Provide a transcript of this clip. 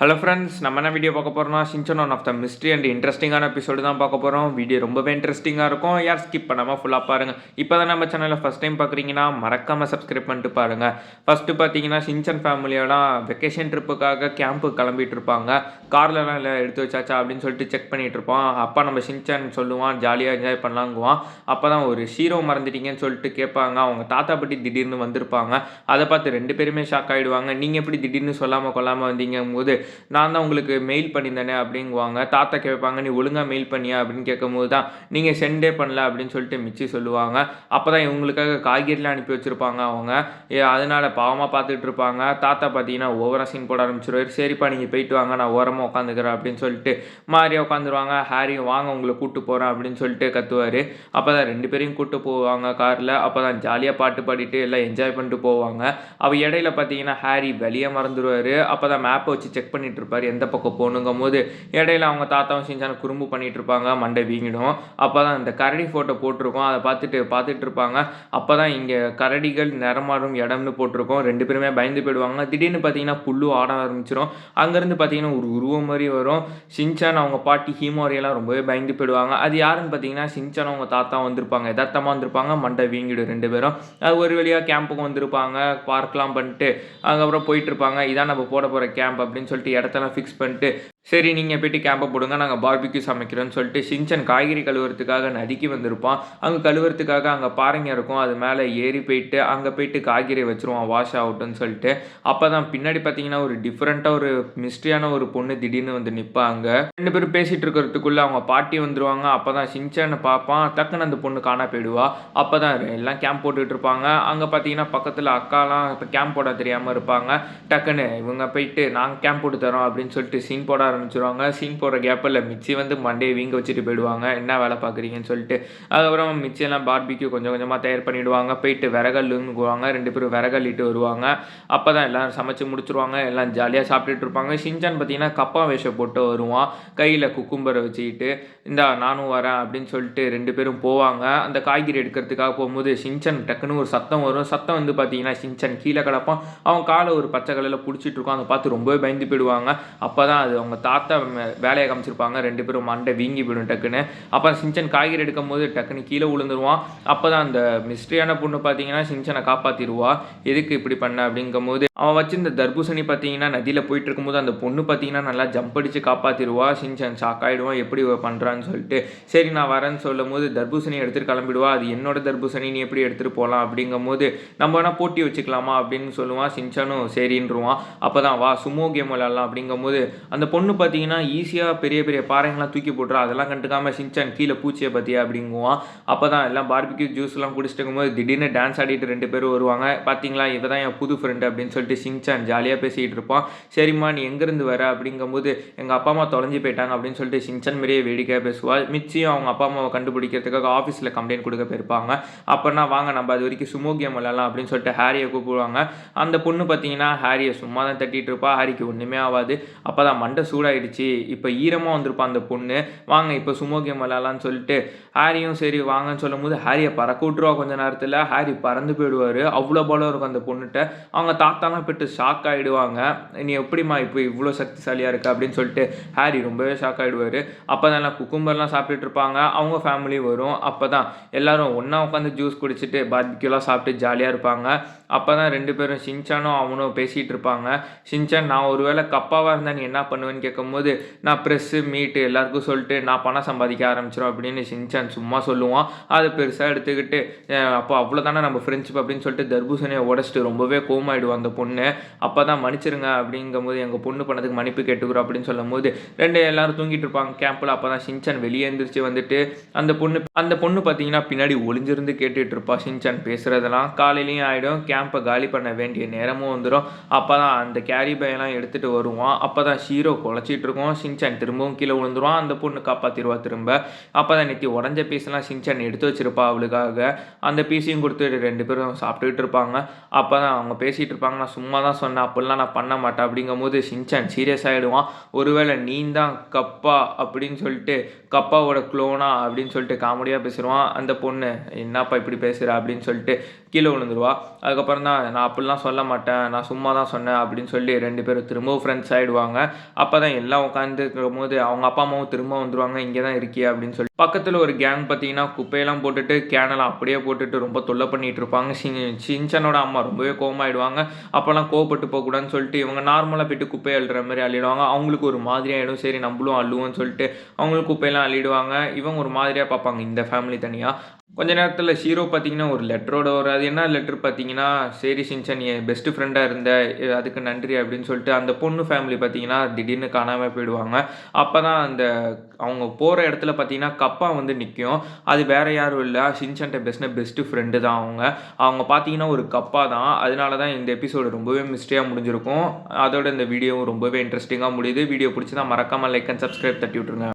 Hello friends, நம்ம என்ன video பார்க்க போகிறோம்னா Shinchan one of the mystery and இன்ட்ரெஸ்டிங்கான எபிசோடு தான் பார்க்க போகிறோம். வீடியோ ரொம்பவே இன்ட்ரெஸ்டிங்காக இருக்கும். யார் ஸ்கிப் பண்ணாமல் ஃபுல்லாக பாருங்கள். இப்போ தான் நம்ம சேனலில் ஃபஸ்ட் டைம் பார்க்குறீங்கன்னா மறக்காமல் சப்ஸ்கிரைப் பண்ணிட்டு பாருங்கள். ஃபஸ்ட்டு பார்த்தீங்கன்னா ஷின்சான் ஃபேமிலியோலாம் வெக்கேஷன் ட்ரிப்புக்காக கேம்புக்கு கிளம்பிட்டு இருப்பாங்க. கார்லலாம் இல்லை எடுத்து வச்சாச்சா அப்படின்னு சொல்லிட்டு செக் பண்ணிகிட்டு இருப்பான். அப்பா நம்ம ஷின்சான் சொல்லுவான், ஜாலியாக என்ஜாய் பண்ணலாங்குவான். அப்போ தான் ஒரு ஷீரோ மறந்துட்டீங்கன்னு சொல்லிட்டு கேட்பாங்க. அவங்க தாத்தா பாட்டி திடீர்னு வந்திருப்பாங்க. அதை பார்த்து ரெண்டு பேருமே ஷாக் ஆகிடுவாங்க. நீங்கள் எப்படி திடீர்னு சொல்லாமல் கொள்ளாமல் வந்தீங்கும் போது நான் தான் உங்களுக்கு மெயில் பண்ணியிருந்தேனே அப்படிங்குவாங்க. தாத்தா கேட்பாங்க, நீ ஒழுங்காக மெயில் பண்ணியா அப்படின்னு கேட்கும்போது தான் நீங்கள் சென்டே பண்ணல அப்படின்னு சொல்லிட்டு மிச்சி சொல்லுவாங்க. அப்போ தான் இவங்களுக்காக காய்கறிலாம் அனுப்பி வச்சுருப்பாங்க அவங்க. அதனால பாவமாக பார்த்துட்டு இருப்பாங்க. தாத்தா பார்த்தீங்கன்னா ஓவராக சீன் போட ஆரம்பிச்சிருவாரு. சரிப்பா நீங்கள் போயிட்டு வாங்க, நான் ஓரமாக உட்காந்துக்கிறேன் அப்படின்னு சொல்லிட்டு மாரியாக உட்காந்துருவாங்க. ஹாரி வாங்க உங்களை கூப்பிட்டு போகிறேன் அப்படின்னு சொல்லிட்டு கத்துவார். அப்போ தான் ரெண்டு பேரையும் கூப்பிட்டு போவாங்க காரில். அப்போ தான் ஜாலியாக பாட்டு பாடிட்டு எல்லாம் என்ஜாய் பண்ணிட்டு போவாங்க. அவள் இடையில பார்த்தீங்கன்னா ஹாரி வெளியே மறந்துடுவார். அப்போ தான் மேப்பை வச்சு செக் பண்ணிட்டு இருப்பார் எந்த பக்கம் போகணுங்கும் போது இடையில அவங்க தாத்தாவும் ஷின்சான் குறும்பு பண்ணிட்டு இருப்பாங்க. மண்டை வீங்கிடும். அப்போ தான் இந்த கரடி ஃபோட்டோ போட்டிருக்கோம். அதை பார்த்துட்டு இருப்பாங்க. அப்போ தான் இங்கே கரடிகள் நிறமாறும் இடம்னு போட்டிருக்கோம். ரெண்டு பேருமே பயந்து போயிடுவாங்க. திடீர்னு பார்த்தீங்கன்னா புல்லு ஆட ஆரம்பிச்சிடும். அங்கேருந்து பார்த்தீங்கன்னா ஒரு உருவம் மாதிரி வரும். ஷின்சான் அவங்க பாட்டி ஹீமோரியெல்லாம் ரொம்பவே பயந்து போயிடுவாங்க. அது யாருன்னு பார்த்தீங்கன்னா ஷின்சான் அவங்க தாத்தா வந்திருப்பாங்க. யதார்த்தமாக வந்திருப்பாங்க. மண்டை வீங்கிடும் ரெண்டு பேரும். அது ஒரு வழியாக கேம்புக்கு வந்திருப்பாங்க. பார்க்கலாம் பண்ணிட்டு அதுக்கப்புறம் போயிட்டு இருப்பாங்க. இதான் நம்ம போட போகிற கேம்ப் அப்படின்னு சொல்லிட்டு இடத்தெல்லாம் ஃபிக்ஸ் பண்ணிட்டு, சரி நீங்கள் போய்ட்டு கேம்பை போடுங்க, நாங்கள் பார்பிக்யூ சமைக்கிறோன்னு சொல்லிட்டு ஷின்சான் காய்கறி கழுவுறதுக்காக நதிக்கு வந்திருப்பான். அங்கே கழுவுறதுக்காக அங்கே பாறைங்க இருக்கும். அது மேலே ஏறி போயிட்டு அங்கே போயிட்டு காய்கறி வச்சுருவான் வாஷ் ஆகட்டும்னு சொல்லிட்டு. அப்போ தான் பின்னாடி பார்த்தீங்கன்னா ஒரு டிஃப்ரெண்ட்டாக ஒரு மிஸ்ட்ரியான ஒரு பொண்ணு திடீர்னு வந்து நிற்பாங்க. ரெண்டு பேரும் பேசிகிட்டு இருக்கிறதுக்குள்ளே அவங்க பாட்டி வந்துடுவாங்க. அப்போ தான் ஷின்சானை பார்ப்பான். டக்குன்னு அந்த பொண்ணு காணா போயிடுவா. அப்போ தான் எல்லாம் கேம்ப் போட்டுட்டு இருப்பாங்க. அங்கே பார்த்தீங்கன்னா பக்கத்தில் அக்காலாம் இப்போ கேம்ப் போட தெரியாமல் இருப்பாங்க. டக்குன்னு இவங்க போயிட்டு நாங்கள் கேம்ப் போட்டு தரோம் அப்படின்னு சொல்லிட்டு சீன் போட ஆரம்பிச்சிருவாங்க. சீன் போடுற கேப்பில் மிச்சி வந்து மண்டையை வீங்க வச்சுட்டு போயிடுவாங்க. என்ன வேலை பார்க்குறீங்கன்னு சொல்லிட்டு. அதுக்கப்புறம் மிச்சியெல்லாம் பார்பிக்யூ கொஞ்சம் கொஞ்சமாக தயார் பண்ணிவிடுவாங்க. போயிட்டு விறகல்லுன்னு போவாங்க. ரெண்டு பேரும் விறகல்லிட்டு வருவாங்க. அப்போ தான் எல்லோரும் சமைச்சு முடிச்சுருவாங்க. எல்லாம் ஜாலியாக சாப்பிட்டுட்டு இருப்பாங்க. ஷின்சான் பார்த்தீங்கன்னா கப்பா வேஷம் போட்டு வருவான். கையில் குக்கும்பரை வச்சுக்கிட்டு இந்தா நானும் வரேன் அப்படின்னு சொல்லிட்டு ரெண்டு பேரும் போவாங்க. அந்த காய்கறி எடுக்கிறதுக்காக போகும்போது ஷின்சான் டக்குன்னு ஒரு சத்தம் வரும். சத்தம் வந்து பார்த்தீங்கன்னா ஷின்சான் கீழே கிடப்பான். அவன் காலை ஒரு பச்சை கலரில் பிடிச்சிட்டு இருக்கான். அதை பார்த்து ரொம்பவே பயந்து போயிடுவாங்க. அப்போ தான் அது அவங்க தாத்தா வேலையை காமிச்சிருப்பாங்க. ரெண்டு பேரும் மண்டை வீங்கி போயிடும் டக்குன்னு. அப்போ ஷின்சான் காய்கறி எடுக்கும் போது டக்குன்னு கீழே விழுந்துருவான். அப்போ தான் அந்த மிஸ்ட்ரியான பொண்ணு பார்த்தீங்கன்னா ஷின்சானை காப்பாற்றிடுவா. எதுக்கு இப்படி பண்ண அப்படிங்கும் போது அவன் வச்சு இந்த தர்பூசணி பார்த்தீங்கன்னா நதியில் போயிட்டு இருக்கும்போது அந்த பொண்ணு பார்த்தீங்கன்னா நல்லா ஜம்ப் அடித்து காப்பாற்றிடுவா. ஷின்சான் ஷாக் ஆகிடுவான், எப்படி பண்ணுறான்னு சொல்லிட்டு. சரி நான் வரேன்னு சொல்லும் போது தர்பூசணி எடுத்துகிட்டு கிளம்பிடுவா. அது என்னோட தர்பூசணி, நீ எப்படி எடுத்துகிட்டு போகலாம் அப்படிங்கும் போது நம்ம வேணால் போட்டி வச்சுக்கலாமா அப்படின்னு சொல்லுவான். ஷின்சானும் சரின்றுவான். அப்போ தான் வா சுமோ கேம் விளாட்லாம் அப்படிங்கும்போது அந்த பொண்ணு பார்த்தீங்கன்னா ஈஸியாக பெரிய பெரிய பாறைங்கள்லாம் தூக்கி போட்டுறா. அதெல்லாம் கண்டுக்காமல் ஷின்சான் கீழே பூச்சியை பற்றியா அப்படிங்குவான். அப்போ தான் எல்லாம் பார்பிக்யூ ஜூஸ்லாம் குடிச்சிட்டு இருக்கும்போது திடீர்னு டான்ஸ் ஆடிட்டு ரெண்டு பேரும் வருவாங்க. பார்த்தீங்களா இவ தான் என் புது ஃப்ரெண்டு அப்படின்னு சொல்லிட்டு ஷின்சான் ஜாலியாக பேசிகிட்டு இருப்பான். சரிம்மா நீ எங்கேருந்து வர அப்படிங்கும்போது எங்கள் அப்பா அம்மா தொலைஞ்சி போயிட்டாங்க அப்படின்னு சொல்லிட்டு ஷின்சான் மாரியே வேடிக்கையாக பேசுவாள். மிச்சியும் அவங்க அப்பா அம்மாவை கண்டுபிடிக்கிறதுக்காக ஆஃபீஸில் கம்ப்ளைண்ட் கொடுக்க போயிருப்பாங்க. அப்போனா வாங்க நம்ம அது வரைக்கும் சுமோ கேம் விளாட்லாம் அப்படின்னு சொல்லிட்டு ஹாரியை கூப்பிடுவாங்க. அந்த பொண்ணு பார்த்தீங்கன்னா ஹாரியை சும்மா தான் தட்டிகிட்டு இருப்பா. ஹாரிக்கு ஒன்றுமே ஆகாது. அப்போ தான் மண்டை சூடாயிடுச்சு. இப்போ ஈரமாக வந்திருப்பான் அந்த பொண்ணு. வாங்க இப்போ சுமோ கேம் விளாட்லான்னு சொல்லிட்டு ஹாரியும் சரி வாங்கன்னு சொல்லும் போது ஹாரியை பறக்க விட்டுருவா. கொஞ்சம் நேரத்தில் ஹாரி பறந்து போயிடுவார். அவ்வளோ பலம் இருக்கும் அந்த பொண்ணுகிட்ட. அவங்க தாத்தாலாம் போய்ட்டு ஷாக் ஆகிடுவாங்க. நீ எப்படிம்மா இப்போ இவ்வளோ சக்திசாலியாக இருக்கு அப்படின்னு சொல்லிட்டு ஹாரி ரொம்பவே ஷாக் ஆகிடுவார். அப்போ தான் எல்லாம் குக்கும்பர்லாம் சாப்பிட்டுட்டு இருப்பாங்க. அவங்க ஃபேமிலி வரும். அப்போ தான் எல்லோரும் ஒன்றா உட்காந்து ஜூஸ் குடிச்சிட்டு பார்பிக்யூலாம் சாப்பிட்டு ஜாலியாக இருப்பாங்க. அப்போ தான் ரெண்டு பேரும் ஷின்சானும் அவனும் பேசிகிட்டு இருப்பாங்க. ஷின்சான் நான் ஒரு வேளை கப்பாவாக இருந்தால் நீ என்ன பண்ணுவேன்னு கேட்கும்போது நான் ப்ரெஸ்ஸு மீட்டு எல்லாருக்கும் சொல்லிட்டு நான் பணம் சம்பாதிக்க ஆரம்பிச்சிடும் அப்படின்னு ஷின்சான் சும்மா சொல்லுவான். அதை பெருசாக எடுத்துக்கிட்டு அப்போ அவ்வளோதானே நம்ம ஃப்ரெண்ட்ஷிப் அப்படின்னு சொல்லிட்டு தர்பூசணியை உடச்சிட்டு ரொம்பவே கோமாயிடுவோம் அந்த பொண்ணு. அப்போ தான் மன்னிச்சிருங்க அப்படிங்கும்போது எங்கள் பொண்ணு பண்ணதுக்கு மன்னிப்பு கேட்டுக்கிறோம் அப்படின்னு சொல்லும் போது எல்லோரும் தூங்கிட்டு இருப்பாங்க கேம்பில். அப்போ தான் ஷின்சான் வெளியே எழுந்திரிச்சு வந்துட்டு அந்த பொண்ணு பார்த்தீங்கன்னா பின்னாடி ஒளிஞ்சிருந்து கேட்டுட்டு இருப்பா ஷின்சான் பேசுகிறதெல்லாம். காலையிலையும் ஆகிடும். கேம்பை காலி பண்ண வேண்டிய நேரமும் வந்துடும். அப்போ தான் அந்த கேரி பையெல்லாம் எடுத்துகிட்டு வருவான். அப்போ தான் ஷீரோ குலைச்சிட்டு இருக்கோம். ஷின்சான் திரும்பவும் கீழே விழுந்துருவான். அந்த பொண்ணு காப்பாற்றிடுவா திரும்ப. அப்போ தான் நேற்று உடஞ்ச பீஸ்லாம் ஷின்சான் எடுத்து வச்சிருப்பா அவளுக்காக. அந்த பீஸையும் கொடுத்து ரெண்டு பேரும் சாப்பிட்டுக்கிட்டு இருப்பாங்க. அப்போ தான் அவங்க பேசிகிட்டு இருப்பாங்க. நான் சும்மா தான் சொன்னேன், அப்படிலாம் நான் பண்ண மாட்டேன் அப்படிங்கும் போது ஷின்சான் சீரியஸ் ஆகிடுவான். ஒருவேளை நீ தான் கப்பா அப்படின்னு சொல்லிட்டு கப்பாவோட க்ளோனா அப்படின்னு சொல்லிட்டு காமெடியாக பேசுவான். அந்த பொண்ணு என்னப்பா இப்படி பேசுகிற அப்படின்னு சொல்லிட்டு கீழே விழுந்துருவா. அதுக்கப்புறம் தான் நான் அப்படிலாம் சொல்ல மாட்டேன், நான் சும்மா தான் சொன்னேன் அப்படின்னு சொல்லி 2 பேரும் திரும்பவும் ஃப்ரெண்ட்ஸ் ஆகிடுவாங்க. அப்போ தான் எல்லாம் உட்காந்துருக்கும்போது அவங்க அப்பா அம்மாவும் திரும்ப வந்துருவாங்க, இங்கே தான் இருக்கியா அப்படின்னு சொல்லி. பக்கத்தில் ஒரு கேங் பார்த்தீங்கன்னா குப்பையெல்லாம் போட்டுட்டு கேனெல்லாம் அப்படியே போட்டுட்டு ரொம்ப தொல்லை பண்ணிட்டு இருப்பாங்க. ஷின்சானோட அம்மா ரொம்பவே கோவமாயிடுவாங்க. அப்போல்லாம் கோவப்பட்டு போகக்கூடாதுன்னு சொல்லிட்டு இவங்க நார்மலாக போய்ட்டு குப்பையை அள்ளுற மாதிரி அள்ளிடுவாங்க. அவங்களுக்கு ஒரு மாதிரியாகிடும், சரி நம்மளும் அள்ளுவோம்னு சொல்லிட்டு அவங்களும் குப்பையெல்லாம் அள்ளிடுவாங்க. இவங்க ஒரு மாதிரியாக பார்ப்பாங்க இந்த ஃபேமிலி தனியாக. கொஞ்ச நேரத்தில் ஷீரோ பார்த்தீங்கன்னா ஒரு லெட்டரோட வரும். அது என்ன லெட்டர் பார்த்தீங்கன்னா, சரி ஷின்சான் நீ என் பெஸ்ட் ஃப்ரெண்டாக இருந்த, அதுக்கு நன்றி அப்படின்னு சொல்லிட்டு அந்த பொண்ணு ஃபேமிலி பார்த்தீங்கன்னா திடீர்னு காணாமல் போயிடுவாங்க. அப்போ தான் அந்த அவங்க போகிற இடத்துல பார்த்தீங்கன்னா கப்பா வந்து நிற்கும். அது வேற யாரும் இல்லை, ஷின்சான்ட்ட பெஸ்ட் ஃப்ரெண்டு தான் அவங்க. அவங்க பார்த்தீங்கன்னா ஒரு கப்பா தான். அதனால தான் இந்த எபிசோடு ரொம்பவே மிஸ்டேக்காக முடிஞ்சிருக்கும். அதோட இந்த வீடியோவும் ரொம்பவே இன்ட்ரெஸ்டிங்காக முடியுது. வீடியோ பிடிச்சதா மறக்காமல் லைக் அண்ட் சப்ஸ்கிரைப் தட்டி விட்டுருங்க.